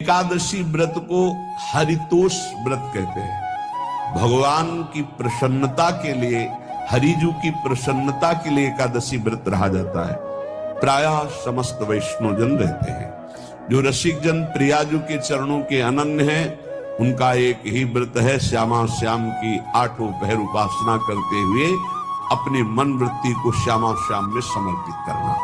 एकादशी व्रत को हरितोष व्रत कहते हैं। भगवान की प्रसन्नता के लिए, हरिजू की प्रसन्नता के लिए एकादशी व्रत रहा जाता है। प्रायः समस्त वैष्णवजन रहते हैं। जो रसिक जन प्रियाजू के चरणों के अनन्य हैं, उनका एक ही व्रत है, श्यामा श्याम की 8 पहर उपासना करते हुए अपनी मन वृत्ति को श्यामा श्याम में समर्पित करना।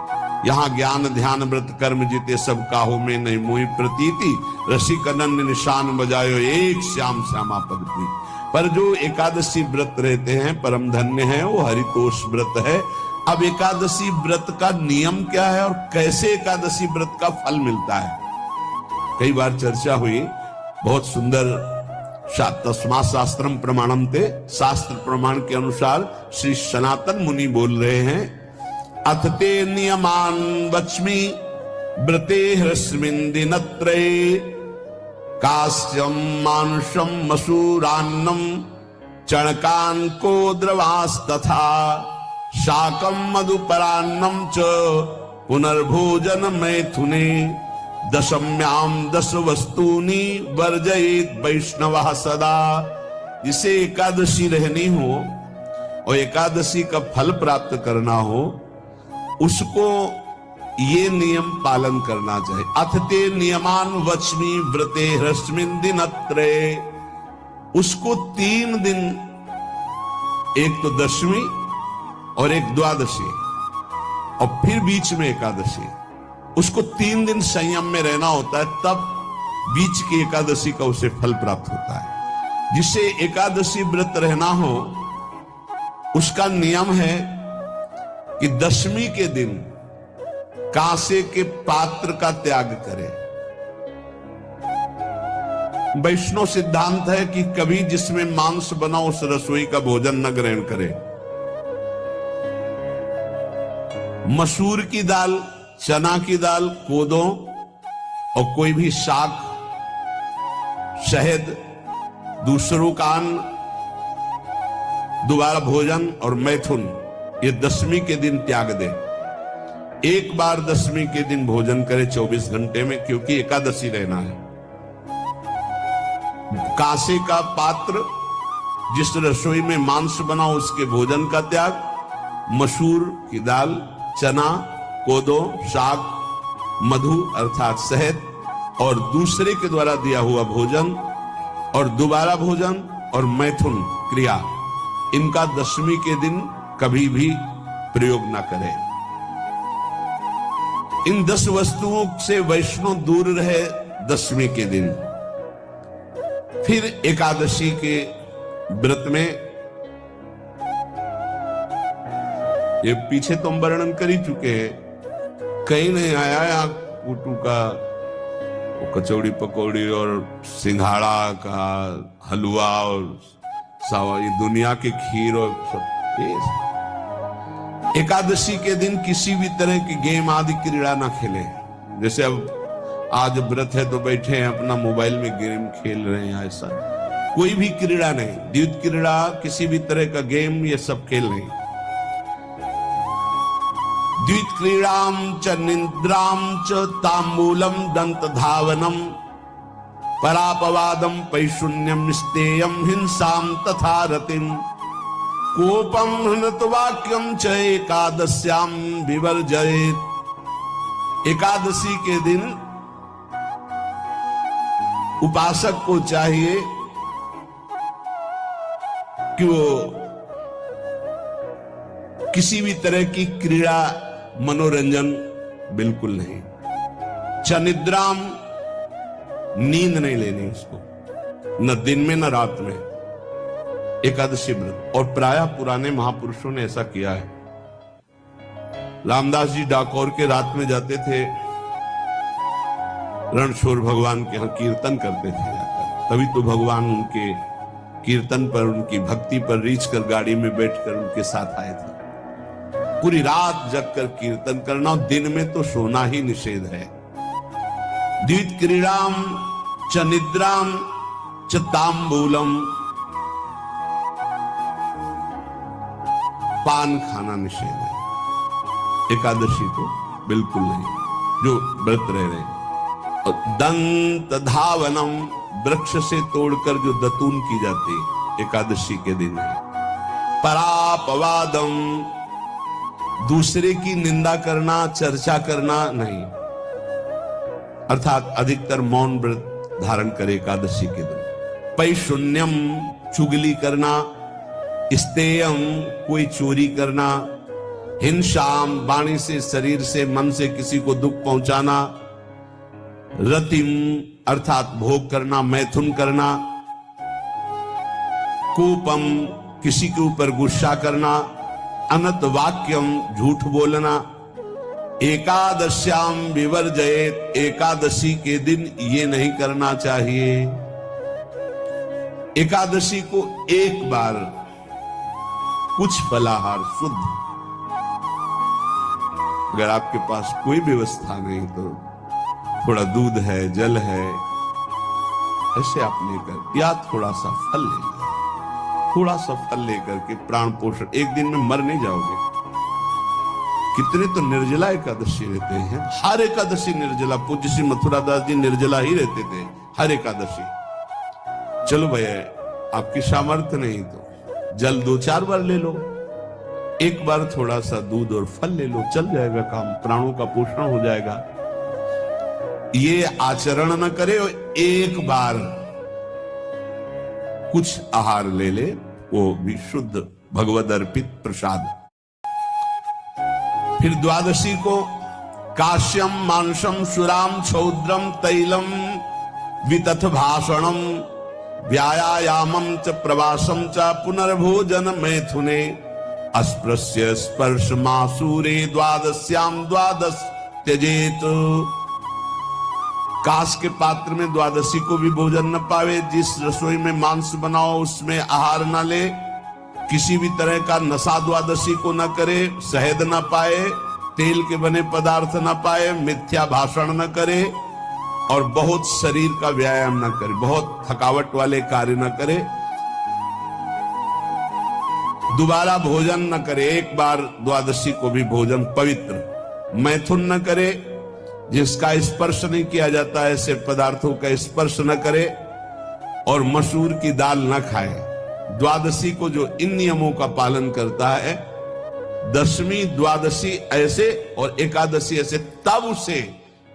यहाँ ज्ञान ध्यान व्रत कर्म जीते सब काहो में नहीं मोहि प्रतीति, रसिक अनन्य निशान बजायो एक श्याम श्यामा पद प्रीति। पर जो एकादशी व्रत रहते हैं परम धन्य है, वो हरितोष व्रत है। अब एकादशी व्रत का नियम क्या है और कैसे एकादशी व्रत का फल मिलता है, कई बार चर्चा हुई। बहुत सुंदर तस्मा शास्त्रम प्रमाणम थे, शास्त्र प्रमाण के अनुसार श्री सनातन मुनि बोल रहे हैं, अथ ते नियमान वच्मि व्रते ह्रस्मिन् दिनत्रये, कास्यम मानुषम मसूरान्नम चणकान को द्रवास्तथा, शाकम मधुपरान्नम च पुनर्भोजन मैथुने, दशम्याम 10 वस्तूनि वर्जयेत वैष्णवः सदा। जिसे एकादशी रहनी हो और एकादशी का फल प्राप्त करना हो, उसको ये नियम पालन करना चाहिए। अथ ते नियमान वच्मि व्रते ह्रस्मिन् दिनत्रये, उसको 3 दिन, एक तो दशमी और एक द्वादशी और फिर बीच में एकादशी, उसको 3 दिन संयम में रहना होता है, तब बीच की एकादशी का उसे फल प्राप्त होता है। जिसे एकादशी व्रत रहना हो, उसका नियम है कि दशमी के दिन कांसे के पात्र का त्याग करे। वैष्णव सिद्धांत है कि कभी जिसमें मांस बना उस रसोई का भोजन न ग्रहण करे। मसूर की दाल, चना की दाल, कोदों और कोई भी शाक, शहद, दूसरों का अन्न, दोबारा भोजन और मैथुन, ये दशमी के दिन त्याग दे। एक बार दशमी के दिन भोजन करे 24 घंटे में, क्योंकि एकादशी रहना है। कांसे का पात्र, जिस रसोई में मांस बना उसके भोजन का त्याग, मसूर की दाल, चना, कोदो, शाक, मधु अर्थात शहद और दूसरे के द्वारा दिया हुआ भोजन और दोबारा भोजन और मैथुन क्रिया, इनका दशमी के दिन कभी भी प्रयोग न करें। इन 10 वस्तुओं से वैष्णव दूर रहे दशमी के दिन। फिर एकादशी के व्रत में, ये पीछे तो हम वर्णन कर ही चुके हैं, कहीं नहीं आया यहाँ कुटू का कचौड़ी पकौड़ी और सिंघाड़ा का हलवा और सावा, ये दुनिया की खीर और सब। एकादशी के दिन किसी भी तरह की गेम आदि क्रीड़ा ना खेले। जैसे अब आज व्रत है तो बैठे हैं अपना मोबाइल में गेम खेल रहे हैं, ऐसा कोई भी क्रीड़ा नहीं। द्वित क्रीड़ा, किसी भी तरह का गेम, ये सब खेल नहीं। द्वित क्रीड़ाम च निद्राम च तांबूलम दंत धावनम, परापवादम पैशून्यम स्तेयम हिंसाम तथा रतिम, कोपम हृतवाक्यम च एकादश्याम विवर्जयेत। एकादशी के दिन उपासक को चाहिए कि वो किसी भी तरह की क्रीड़ा, मनोरंजन बिल्कुल नहीं। चनिद्राम, नींद नहीं लेनी उसको, न दिन में न रात में। एकादशी व्रत, और प्रायः पुराने महापुरुषों ने ऐसा किया है। रामदास जी डाकोर के रात में जाते थे, रणछोड़ भगवान के यहाँ कीर्तन करते थे जाकर, तभी तो भगवान उनके कीर्तन पर, उनकी भक्ति पर रीझ कर गाड़ी में बैठकर उनके साथ आए थे। पूरी रात जगकर कीर्तन करना, दिन में तो सोना ही निषेध है। द्वित क्रीड़ाम च निद्राम च तांबूलम, पान खाना निषेध है। एकादशी को बिल्कुल नहीं, जो व्रत रह रहे हैं। और दंत धावनम, वृक्ष से तोड़कर जो दतून की जाती एकादशी के दिन है। परापवादम, दूसरे की निंदा करना, चर्चा करना नहीं, अर्थात अधिकतर मौन व्रत धारण करे एकादशी के दिन। पैशून्यम, चुगली करना। स्तेयम, कोई चोरी करना। हिंसाम, वाणी से, शरीर से, मन से किसी को दुख पहुंचाना। रतिम, अर्थात भोग करना, मैथुन करना। कोपम, किसी के ऊपर गुस्सा करना। अनत वाक्यम, झूठ बोलना। एकादश्याम विवर्जयेत, एकादशी के दिन ये नहीं करना चाहिए। एकादशी को एक बार कुछ फलाहार शुद्ध, अगर आपके पास कोई व्यवस्था नहीं तो थोड़ा दूध है, जल है, ऐसे आप लेकर, या थोड़ा सा फल ले लें, थोड़ा सा फल लेकर के प्राण पोषण, एक दिन में मर नहीं जाओगे। कितने तो निर्जला एकादशी रहते हैं, हर एकादशी निर्जला। पूज्य श्री मथुरा दास जी निर्जला ही रहते थे हर एकादशी। चलो भैया, आपकी सामर्थ्य नहीं तो जल 2-4 बार ले लो, एक बार थोड़ा सा दूध और फल ले लो, चल जाएगा काम, प्राणों का पोषण हो जाएगा। ये आचरण न करे और एक बार कुछ आहार ले ले, वो भी शुद्ध भगवद अर्पित प्रसाद। फिर द्वादशी को काश्यम, मांसम, सुराम, छौद्रम, तैलम, वितथ भाषणम, व्यायामम च प्रवासम च पुनर्भोजन मैथुने, अस्पृश्य स्पर्श मासूरे द्वादश्याम द्वादश त्यजेत। कांस के पात्र में द्वादशी को भी भोजन न पावे। जिस रसोई में मांस बनाओ उसमें आहार न ले। किसी भी तरह का नशा द्वादशी को न करे। शहद न पाए, तेल के बने पदार्थ न पाए, मिथ्या भाषण न करे और बहुत शरीर का व्यायाम न करे, बहुत थकावट वाले कार्य न करे। दोबारा भोजन न करे, एक बार द्वादशी को भी भोजन पवित्र। मैथुन न करे, जिसका स्पर्श नहीं किया जाता ऐसे पदार्थों का स्पर्श न करे, और मसूर की दाल न खाए। द्वादशी को जो इन नियमों का पालन करता है, दशमी द्वादशी ऐसे और एकादशी ऐसे, तब उसे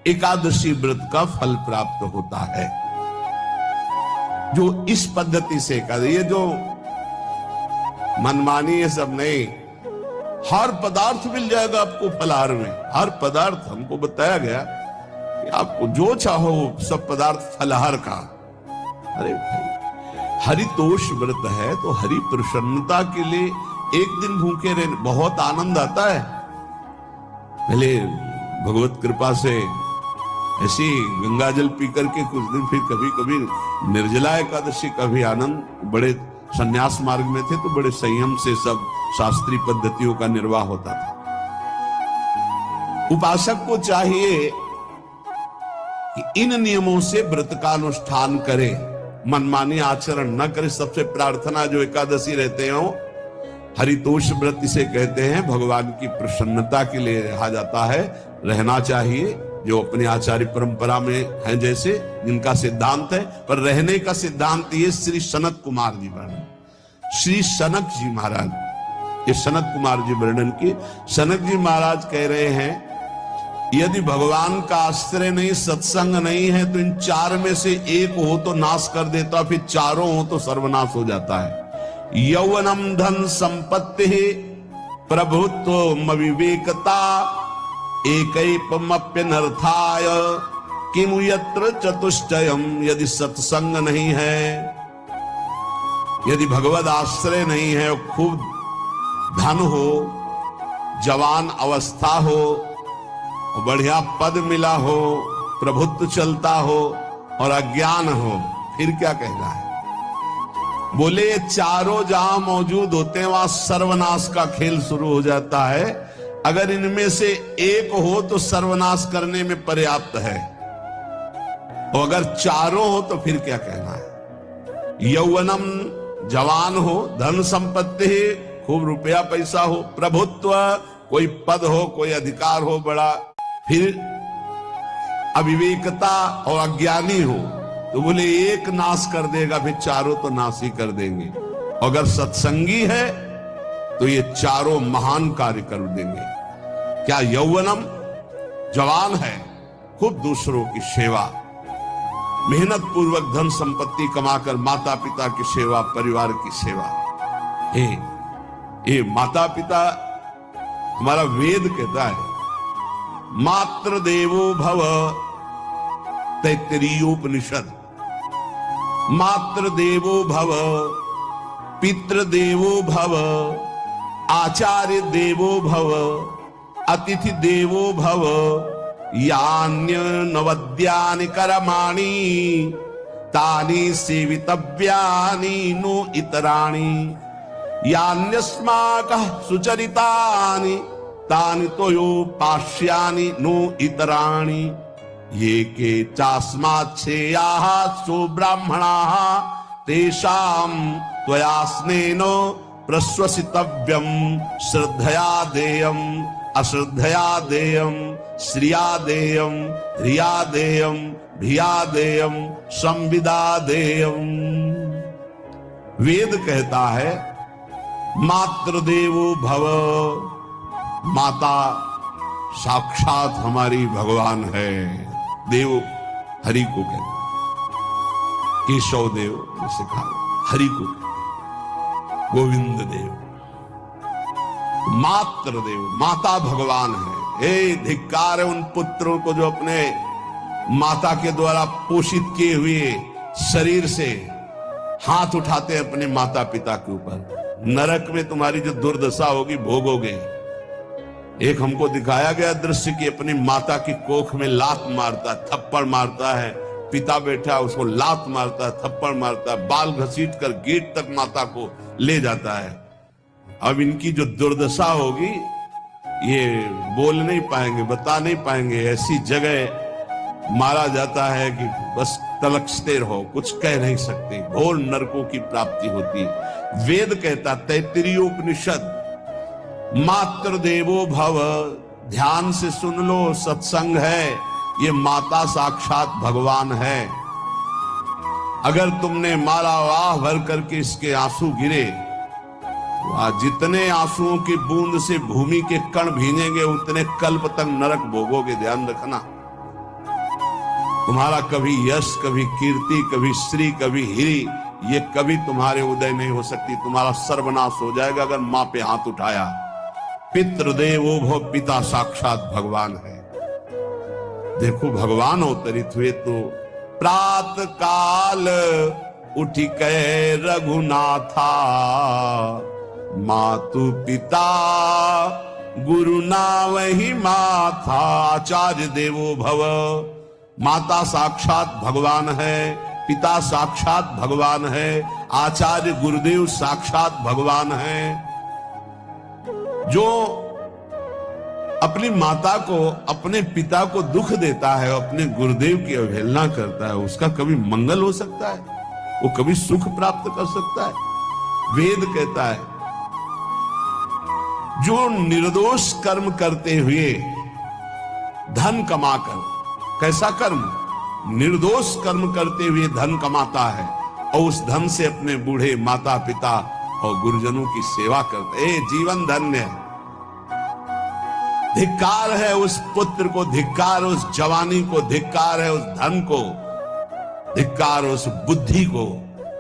एकादशी व्रत का फल प्राप्त होता है। जो इस पद्धति से ये जो मनमानी है सब नहीं, हर पदार्थ मिल जाएगा आपको फलाहार में। हर पदार्थ हमको बताया गया कि आपको जो चाहो सब पदार्थ फलाहार का। अरे भाई, हरितोष व्रत है तो हरि प्रसन्नता के लिए एक दिन भूखे रहने बहुत आनंद आता है। पहले भगवत कृपा से ऐसी गंगा जल पी करके कुछ दिन, फिर कभी कभी निर्जला एकादशी का भी आनंद। बड़े संन्यास मार्ग में थे तो बड़े संयम से सब शास्त्रीय पद्धतियों का निर्वाह होता था। उपासक को चाहिए कि इन नियमों से व्रत का अनुष्ठान करे, मनमानी आचरण न करे। सबसे प्रार्थना जो एकादशी रहते हो, हरितोष व्रत इसे कहते हैं, भगवान की प्रसन्नता के लिए रहा जाता है, रहना चाहिए। जो अपने आचार्य परंपरा में है, जैसे जिनका सिद्धांत है, पर रहने का सिद्धांत ये श्री सनत कुमार जी वर्णन, श्री सनक जी महाराज, ये सनत कुमार जी वर्णन की। सनक जी महाराज कह रहे हैं, यदि भगवान का आश्रय नहीं, सत्संग नहीं है, तो इन 4 में से एक हो तो नाश कर देता, फिर चारों हो तो सर्वनाश हो जाता है। यौवनम धन संपत्ति, प्रभुत्व विवेकता, एकैपमप्यनर्थाय किमु यत्र चतुष्टयम। यदि सत्संग नहीं है, यदि भगवद आश्रय नहीं है, खूब धन हो, जवान अवस्था हो, बढ़िया पद मिला हो, प्रभुत्व चलता हो और अज्ञान हो, फिर क्या कहना है? बोले ये चारों जहां मौजूद होते हैं वहां सर्वनाश का खेल शुरू हो जाता है। अगर इनमें से एक हो तो सर्वनाश करने में पर्याप्त है, और अगर चारों हो तो फिर क्या कहना है? यौवनम, जवान हो, धन संपत्ति, खूब रुपया पैसा हो, प्रभुत्व, कोई पद हो, कोई अधिकार हो बड़ा, फिर अविवेकता और अज्ञानी हो तो बोले एक नाश कर देगा, फिर चारों तो नाश ही कर देंगे। अगर सत्संगी है तो ये चारों महान कार्य कर देंगे। क्या यौवनम, जवान है, खूब दूसरों की सेवा, मेहनत पूर्वक धन संपत्ति कमाकर माता पिता की सेवा, परिवार की सेवा। ये माता पिता, हमारा वेद कहता है मातृ देवो भव, तैत्तिरीयोपनिषद, मातृ देवो भव, पितृ देवो भव, आचार्य देवो भव, अतिथि देवो भव, यान्य नवद्यानि कर्माणि तानि सेवितव्यानि नो इतराणि, यान्यस्माकः सुचरितानि तानि तोयोपास्यानि नो इतराणि, ये के चास्माच्छेयाः सुब्राह्मणाः तेषां त्वया स्नेन प्रश्वसितव्यं, श्रद्धया देयम् अश्रद्धया देयम्, श्रिया देयम् रिया देयम् भिया देयम् संविदा देयम्। वेद कहता है मातृदेवो भव, माता साक्षात हमारी भगवान है। देव हरि को कहते, केशव देव जिसे कहा, हरि को कहते, गोविंद देव, मातृ देव, माता भगवान है। हे धिक्कार है उन पुत्रों को जो अपने माता के द्वारा पोषित किए हुए शरीर से हाथ उठाते हैं अपने माता पिता के ऊपर। नरक में तुम्हारी जो दुर्दशा होगी भोगोगे। एक हमको दिखाया गया दृश्य कि अपनी माता की कोख में लात मारता, थप्पड़ मारता है, पिता बैठा उसको लात मारता है, थप्पड़ मारता है, बाल घसीट कर गेट तक माता को ले जाता है। अब इनकी जो दुर्दशा होगी ये बोल नहीं पाएंगे, बता नहीं पाएंगे। ऐसी जगह मारा जाता है कि बस तलकते रहो, कुछ कह नहीं सकते, घोर नरकों की प्राप्ति होती। वेद कहता, तैत्तिरीयोपनिषद, मातृ देवो भव, ध्यान से सुन लो, सत्संग है, ये माता साक्षात भगवान है। अगर तुमने मारा वाह भर करके इसके आंसू गिरे, जितने आंसुओं की बूंद से भूमि के कण भींजेंगे उतने कल्प तक नरक भोगोगे। ध्यान रखना, तुम्हारा कभी यश, कभी कीर्ति, कभी श्री, कभी हिरी, ये कभी तुम्हारे उदय नहीं हो सकती। तुम्हारा सर्वनाश हो जाएगा अगर मां पे हाथ उठाया। पितृदेवो भव, पिता साक्षात भगवान है। देखो भगवान अवतरित हुए तो प्रात काल उठी कै रघुनाथा, मातु पिता गुरु ना वही माथा। आचार्य देवो भव, माता साक्षात भगवान है, पिता साक्षात भगवान है, आचार्य गुरुदेव साक्षात भगवान है। जो अपनी माता को, अपने पिता को दुख देता है, अपने गुरुदेव की अवहेलना करता है, उसका कभी मंगल हो सकता है? वो कभी सुख प्राप्त कर सकता है? वेद कहता है जो निर्दोष कर्म करते हुए धन कमाकर, कैसा कर्म? निर्दोष कर्म करते हुए धन कमाता है और उस धन से अपने बूढ़े माता पिता और गुरुजनों की सेवा करते, जीवन धन्य है। धिक्कार है उस पुत्र को, धिक्कार उस जवानी को, धिक्कार है उस धन को, धिक्कार उस बुद्धि को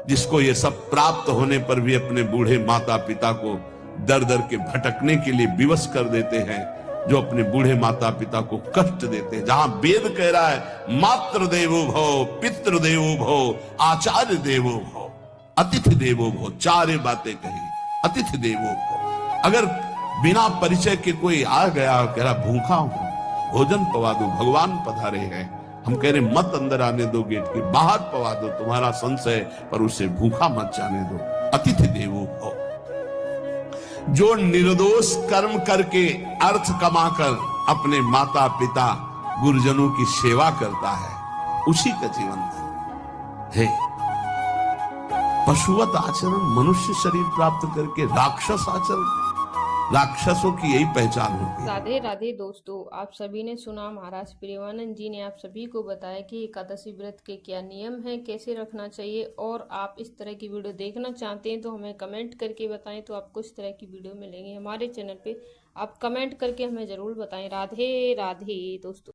जिसको ये सब प्राप्त होने पर भी अपने बूढ़े माता पिता को दर दर के भटकने के लिए विवश कर देते हैं, जो अपने बूढ़े माता पिता को कष्ट देते हैं। जहां वेद कह रहा है मातृ देवो भव, पितृ देवो भव, आचार्य देवो भव, अतिथि देवो भव, चारे बातें कही। अतिथि देवो भव, अगर बिना परिचय के कोई आ गया, कह रहा भूखा हूं, भोजन पवा दो, भगवान पधारे हैं, हम कह रहे मत अंदर आने दो, गेट के बाहर पवा दो, तुम्हारा संशय, पर उसे भूखा मत जाने दो। अतिथि देवो भव, जो निर्दोष कर्म करके अर्थ कमाकर अपने माता पिता गुरुजनों की सेवा करता है, उसी का जीवन है। पशुवत आचरण, मनुष्य शरीर प्राप्त करके राक्षस आचरण, राक्षसों की यही पहचान होती है। राधे राधे दोस्तों, आप सभी ने सुना महाराज प्रियवानंद जी ने आप सभी को बताया कि एकादशी व्रत के क्या नियम हैं, कैसे रखना चाहिए। और आप इस तरह की वीडियो देखना चाहते हैं तो हमें कमेंट करके बताएं, तो आपको इस तरह की वीडियो मिलेंगी हमारे चैनल पे। आप कमेंट करके हमें ज़रूर बताएं। राधे राधे दोस्तों।